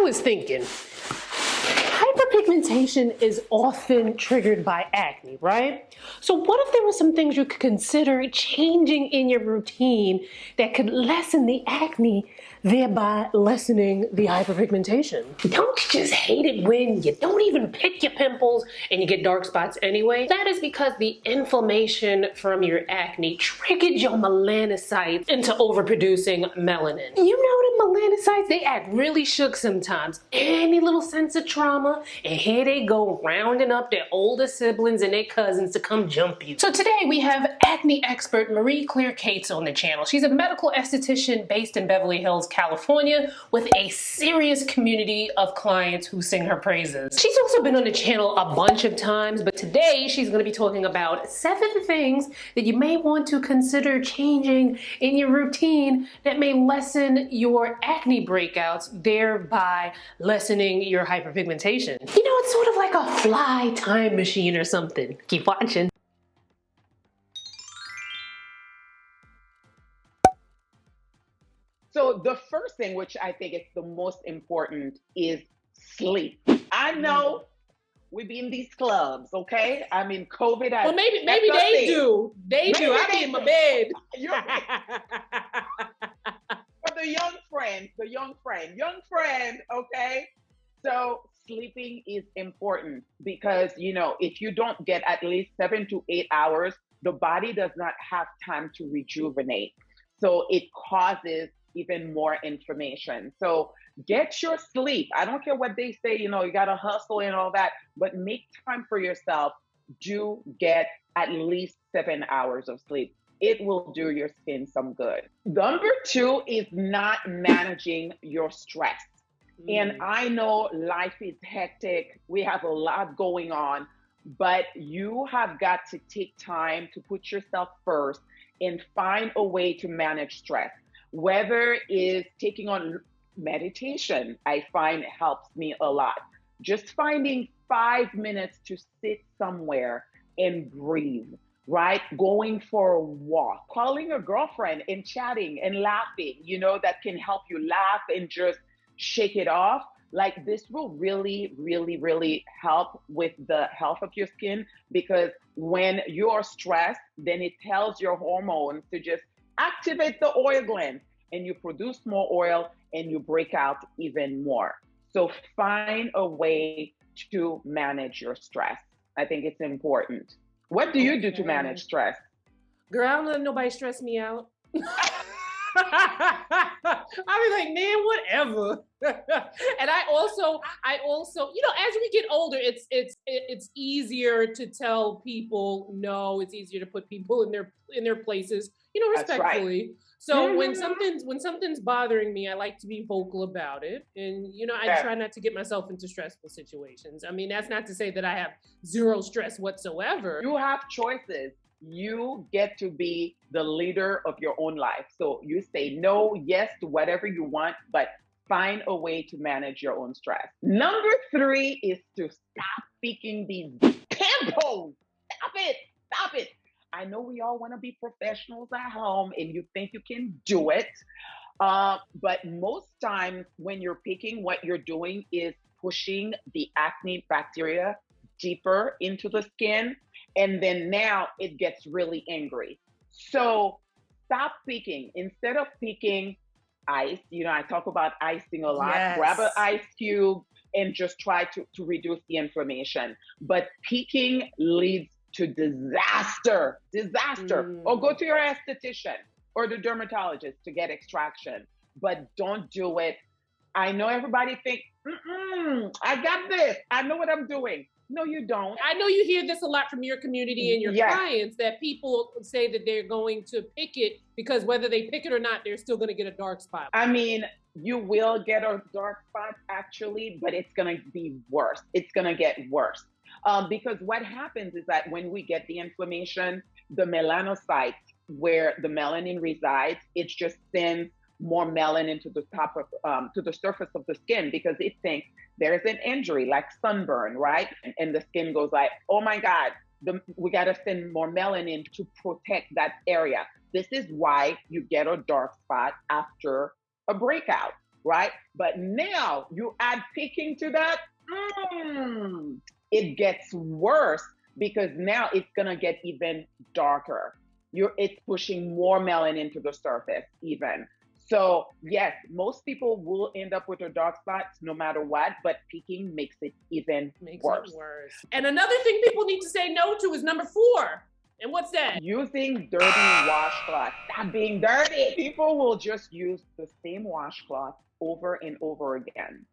was thinking, hyperpigmentation is often triggered by acne, right? So what if there were some things you could consider changing in your routine that could lessen the acne, thereby lessening the hyperpigmentation? Don't you just hate it when you don't even pick your pimples and you get dark spots anyway? That is because the inflammation from your acne triggered your melanocytes into overproducing melanin. You know the melanocytes, they act really shook sometimes. Any little sense of trauma, and here they go rounding up their older siblings and their cousins to come jump you. So today we have acne expert Marie-Claire Cates on the channel. She's a medical esthetician based in Beverly Hills, California, with a serious community of clients who sing her praises. She's also been on the channel a bunch of times, but today she's going to be talking about 7 things that you may want to consider changing in your routine that may lessen your acne breakouts, thereby lessening your hyperpigmentation. You know, it's sort of like a fly time machine or something. Keep watching. So the first thing, which I think is the most important, is sleep. I know we be in these clubs, okay? I mean, COVID has... Well, maybe they do. They do. I be in my bed. For the young friend, okay? So sleeping is important because, you know, if you don't get at least 7 to 8 hours, the body does not have time to rejuvenate. So it causes even more inflammation. So get your sleep. I don't care what they say, you know, you got to hustle and all that, but make time for yourself. Do get at least 7 hours of sleep. It will do your skin some good. Number 2 is not managing your stress. And I know life is hectic. We have a lot going on, but you have got to take time to put yourself first and find a way to manage stress. Whether it's taking on meditation, I find helps me a lot. Just finding 5 minutes to sit somewhere and breathe, right? Going for a walk, calling a girlfriend and chatting and laughing, you know, that can help you laugh and just shake it off. Like this will really, really, really help with the health of your skin, because when you're stressed, then it tells your hormones to just activate the oil gland and you produce more oil and you break out even more. So find a way to manage your stress. I think it's important. What do you do to manage stress? Girl, I don't let nobody stress me out. I be like, man, whatever. And I also, you know, as we get older, it's easier to tell people no. It's easier to put people in their places, you know, respectfully. Right. So when something's bothering me, I like to be vocal about it, and you know, I try not to get myself into stressful situations. I mean, that's not to say that I have zero stress whatsoever. You have choices. You get to be the leader of your own life. So you say no, yes to whatever you want, but find a way to manage your own stress. Number 3 is to stop picking these pimples. Stop it. I know we all want to be professionals at home and you think you can do it. But most times when you're picking, what you're doing is pushing the acne bacteria deeper into the skin. And then now it gets really angry. So stop picking. Instead of picking ice, you know, I talk about icing a lot. Yes. Grab an ice cube and just try to reduce the inflammation. But picking leads to disaster. Or go to your esthetician or the dermatologist to get extraction. But don't do it. I know everybody thinks, I got this. I know what I'm doing. No, you don't. I know you hear this a lot from your community and your clients, that people say that they're going to pick it because whether they pick it or not, they're still going to get a dark spot. I mean, you will get a dark spot actually, but it's going to be worse. It's going to get worse. Because what happens is that when we get the inflammation, the melanocytes where the melanin resides, it just sends more melanin to the top of, to the surface of the skin, because it thinks there's an injury like sunburn, right? And the skin goes like, oh my God, we got to send more melanin to protect that area. This is why you get a dark spot after a breakout. right? But now you add picking to that, it gets worse because now it's gonna get even darker. It's pushing more melanin to the surface even. So yes, most people will end up with their dark spots no matter what, but peaking makes it even worse. And another thing people need to say no to is number 4. And what's that? Using dirty washcloths. Stop being dirty. People will just use the same washcloth over and over again.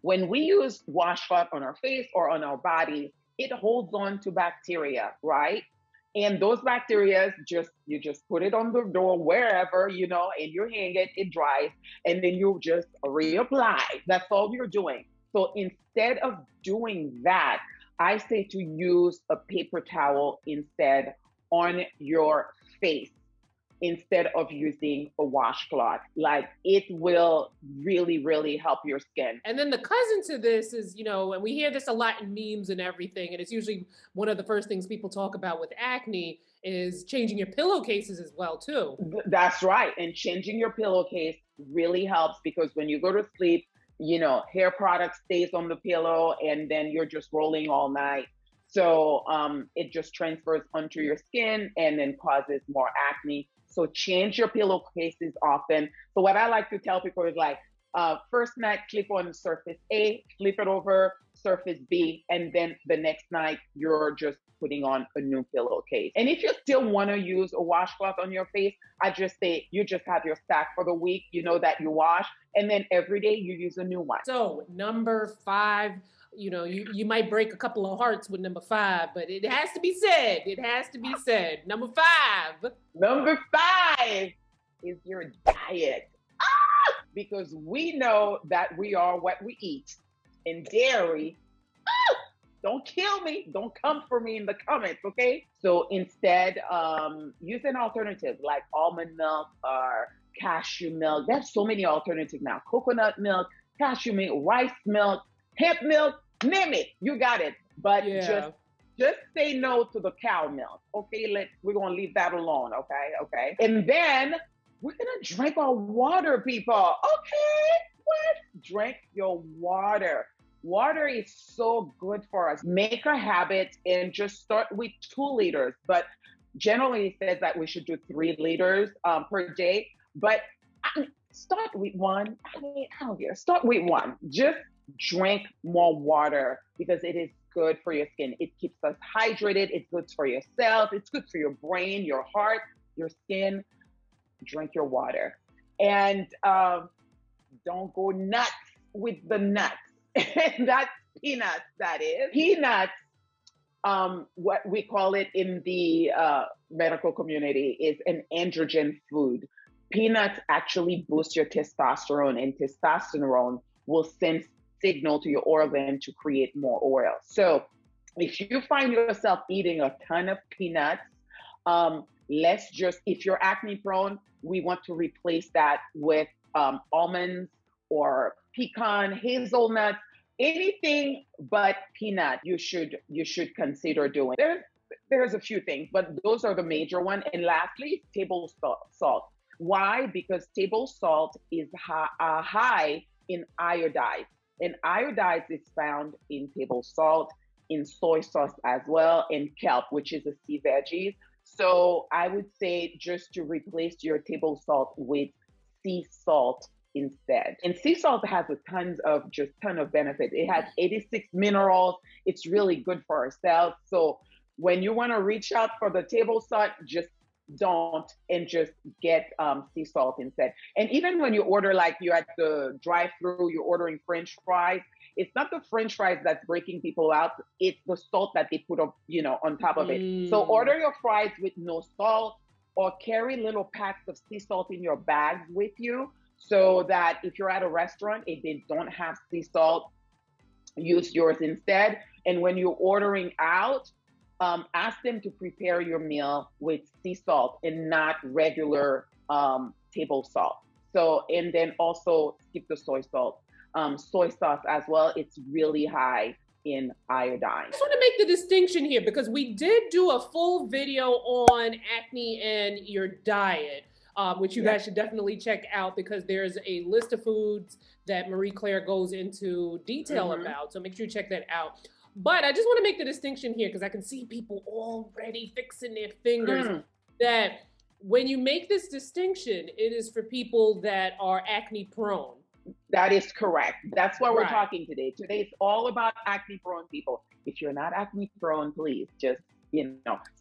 When we use washcloth on our face or on our body, it holds on to bacteria, right? And those bacteria, you just put it on the door, wherever, you know, and you hang it, it dries, and then you just reapply. That's all you're doing. So instead of doing that, I say to use a paper towel instead on your face, instead of using a washcloth. Like, it will really, really help your skin. And then the cousin to this is, you know, and we hear this a lot in memes and everything, and it's usually one of the first things people talk about with acne is changing your pillowcases as well, too. That's right. And changing your pillowcase really helps, because when you go to sleep, you know, hair product stays on the pillow and then you're just rolling all night. So it just transfers onto your skin and then causes more acne. So change your pillowcases often. So what I like to tell people is like, first night, sleep on surface A, flip it over surface B, and then the next night you're just putting on a new pillowcase. And if you still want to use a washcloth on your face, I just say you just have your stack for the week, you know, that you wash, and then every day you use a new one. So number 5, you know, you might break a couple of hearts with number 5, but it has to be said. It has to be said. Number 5. Number 5 is your diet. Because we know that we are what we eat. And dairy, don't kill me. Don't come for me in the comments, okay? So instead, use an alternative like almond milk or cashew milk. There's so many alternatives now. Coconut milk, cashew milk, rice milk, hemp milk, name it. You got it. But just say no to the cow milk, okay? We're gonna leave that alone, okay? And then we're gonna drink our water, people. Okay, what? Drink your water. Water is so good for us. Make a habit and just start with 2 liters. But generally it says that we should do 3 liters per day. But start with 1. I don't care. Start with 1. Just drink more water because it is good for your skin. It keeps us hydrated. It's good for your cells. It's good for your brain, your heart, your skin. Drink your water. And don't go nuts with the nuts. That's peanuts, that is. Peanuts, what we call it in the medical community, is an androgen food. Peanuts actually boost your testosterone, and testosterone will send signal to your organ to create more oil. So if you find yourself eating a ton of peanuts, if you're acne prone, we want to replace that with almonds or pecan, hazelnuts, anything but peanut you should consider doing. There's a few things, but those are the major one. And lastly, table salt. Why? Because table salt is high in iodide. And iodide is found in table salt, in soy sauce as well, in kelp, which is a sea veggie. So I would say just to replace your table salt with sea salt instead. And sea salt has a ton of benefits. It has 86 minerals. It's really good for our cells. So when you want to reach out for the table salt, just don't, and just get sea salt instead. And even when you order, like you're at the drive-through, you're ordering French fries, it's not the French fries that's breaking people out. It's the salt that they put up, on top of it. So order your fries with no salt, or carry little packs of sea salt in your bags with you, so that if you're at a restaurant, if they don't have sea salt, use yours instead. And when you're ordering out, ask them to prepare your meal with sea salt and not regular table salt. So, and then also skip the soy salt. Soy sauce as well, it's really high in iodine. I just want to make the distinction here, because we did do a full video on acne and your diet. which you guys should definitely check out because there's a list of foods that Marie-Claire goes into detail about. So make sure you check that out. But I just want to make the distinction here because I can see people already fixing their fingers that when you make this distinction, it is for people that are acne prone. That is correct. That's why we're talking today. Today is all about acne prone people. If you're not acne prone, please just,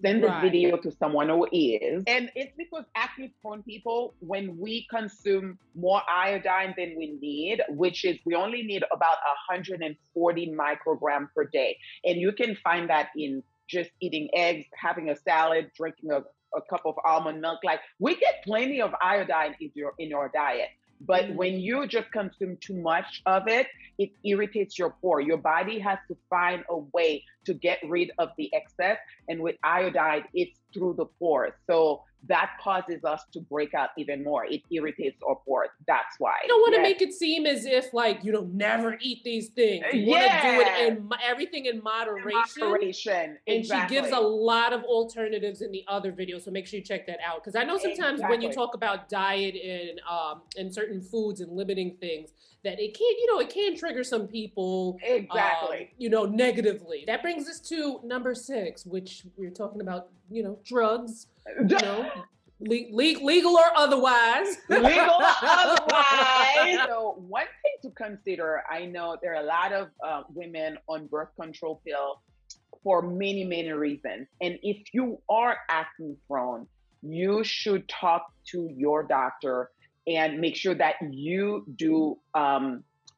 send this video to someone who is. And it's because acne prone people, when we consume more iodine than we need, which is we only need about 140 microgram per day. And you can find that in just eating eggs, having a salad, drinking a cup of almond milk. Like, we get plenty of iodine in your diet. But when you just consume too much of it, it irritates your pore. Your body has to find a way to get rid of the excess. And with iodine, it's through the pores. So that causes us to break out even more. It irritates our pores. That's why. You don't want to make it seem as if never eat these things. You want to do it in everything in moderation. And she gives a lot of alternatives in the other video. So make sure you check that out. Because I know sometimes when you talk about diet and certain foods and limiting things, that it can, it can trigger some people, negatively. That brings us to number 6, which we're talking about, drugs, legal or otherwise. Legal or otherwise. So one thing to consider, I know there are a lot of women on birth control pill for many, many reasons. And if you are acne prone, you should talk to your doctor and make sure that you do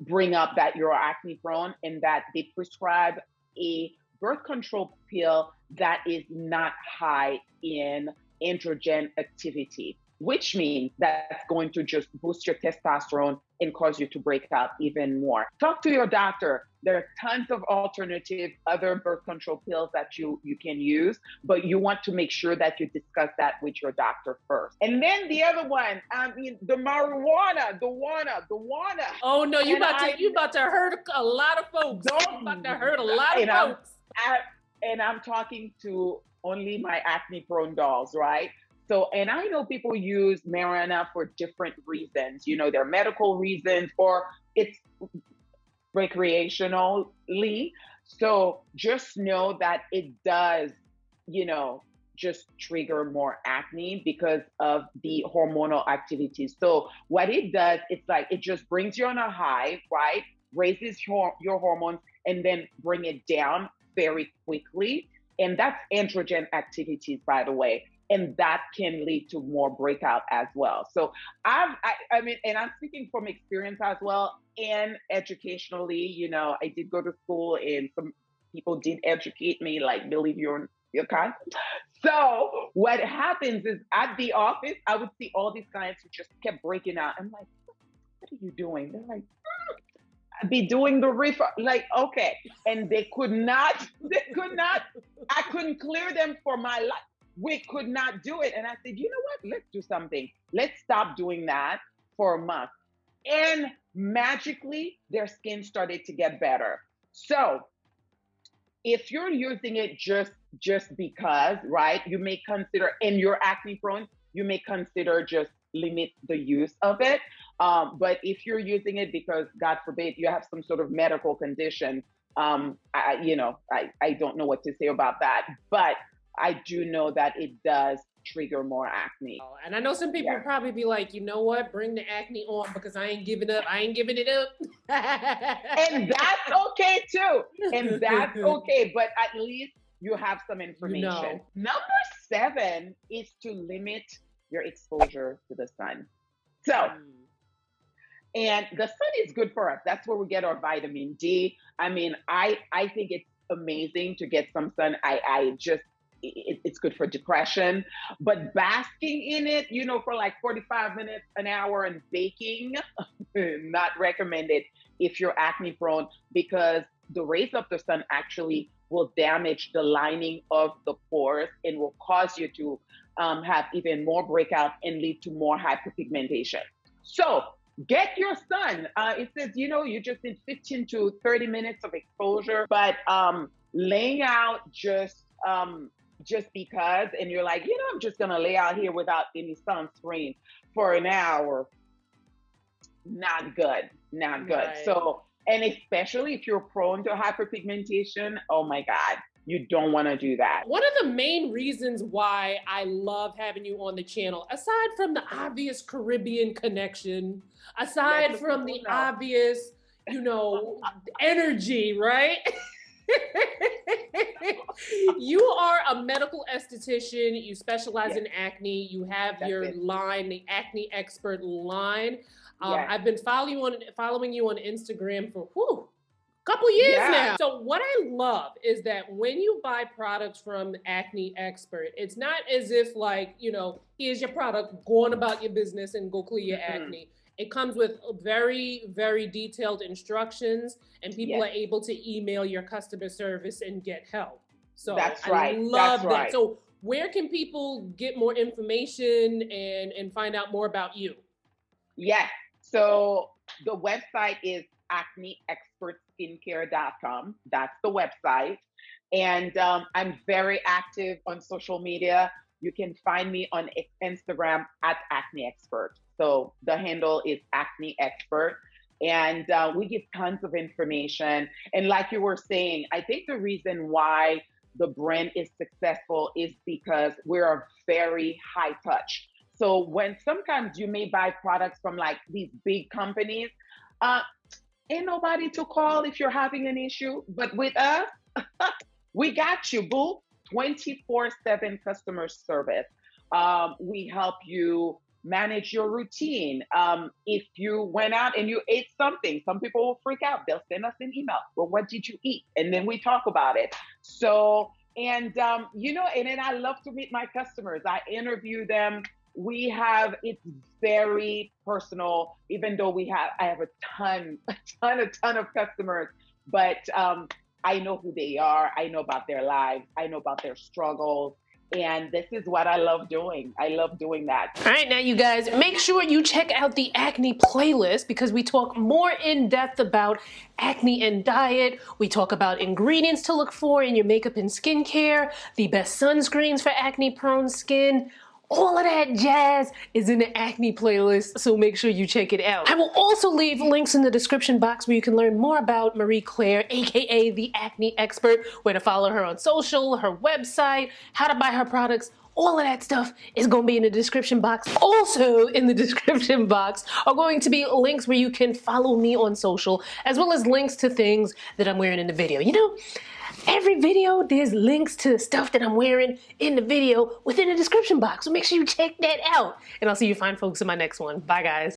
bring up that you're acne prone and that they prescribe a birth control pill that is not high in androgen activity, which means that's going to just boost your testosterone and cause you to break out even more. Talk to your doctor. There are tons of alternative other birth control pills that you can use, but you want to make sure that you discuss that with your doctor first. And then the other one, the marijuana, the wanna. Oh no, you about to hurt a lot of folks. You about to hurt a lot of folks. And I'm talking to only my acne prone dolls, right? So, and I know people use marijuana for different reasons. There are medical reasons or it's recreationally. So just know that it does, just trigger more acne because of the hormonal activity. So what it does, it's like, it just brings you on a high, right? Raises your hormones and then bring it down very quickly. And that's androgen activities, by the way. And that can lead to more breakout as well. So I mean, and I'm speaking from experience as well, and educationally, I did go to school and some people did educate me, like, believe your kind. So what happens is at the office, I would see all these clients who just kept breaking out. I'm like, what are you doing? They're like, I'd be doing the reefer. Like, okay. And they could not, I couldn't clear them for my life. We could not do it. And I said, you know what? Let's do something. Let's stop doing that for a month. And magically, their skin started to get better. So if you're using it just because, right, you may consider, and you're acne prone, you may consider just limit the use of it. But if you're using it because, God forbid, you have some sort of medical condition, I don't know what to say about that. But I do know that it does trigger more acne. And I know some people would probably be like, you know what, bring the acne on because I ain't giving up. I ain't giving it up. And that's okay too. And that's okay. But at least you have some information. Number 7 is to limit your exposure to the sun. So, and the sun is good for us. That's where we get our vitamin D. I mean, I think it's amazing to get some sun. It's good for depression, but basking in it, for like 45 minutes, an hour, and baking, not recommended if you're acne prone, because the rays of the sun actually will damage the lining of the pores and will cause you to have even more breakout and lead to more hyperpigmentation. So get your sun. It says, you just need 15 to 30 minutes of exposure, but laying out just just because, and you're like, you know, I'm just gonna lay out here without any sunscreen for an hour. Not good, not good. Right. So, and especially if you're prone to hyperpigmentation, oh my God, you don't want to do that. One of the main reasons why I love having you on the channel, aside from the obvious Caribbean connection, aside from the obvious, you know, energy, right? You are a medical esthetician. You specialize in acne. You have your line, the Acne Expert line. I've been following you on Instagram for a couple years now. So what I love is that when you buy products from Acne Expert, it's not as if like, you know, here's your product, go on about your business and go clear your acne. It comes with very, very detailed instructions, and people are able to email your customer service and get help. So that's right. I love that. So where can people get more information and find out more about you? Yes. So the website is acneexpertskincare.com. That's the website. And I'm very active on social media. You can find me on Instagram at Acne Expert. So the handle is Acne Expert. And we give tons of information. And like you were saying, I think the reason why the brand is successful is because we're very high touch. So when sometimes you may buy products from like these big companies, ain't nobody to call if you're having an issue. But with us, we got you, boo. 24/7 customer service. We help you manage your routine. If you went out and you ate something, some people will freak out. They'll send us an email. Well, what did you eat? And then we talk about it. So, and you know, and then I love to meet my customers. I interview them. It's very personal, even though I have a ton of customers, but I know who they are. I know about their lives. I know about their struggles. And this is what I love doing. I love doing that. All right, now you guys, make sure you check out the acne playlist because we talk more in depth about acne and diet. We talk about ingredients to look for in your makeup and skincare, the best sunscreens for acne-prone skin. All of that jazz is in the acne playlist, so make sure you check it out. I will also leave links in the description box where you can learn more about Marie-Claire, aka the Acne Expert, where to follow her on social, her website, how to buy her products. All of that stuff is going to be in the description box. Also in the description box are going to be links where you can follow me on social, as well as links to things that I'm wearing in the video. You know, every video, there's links to stuff that I'm wearing in the video within the description box. So make sure you check that out. And I'll see you fine folks in my next one. Bye, guys.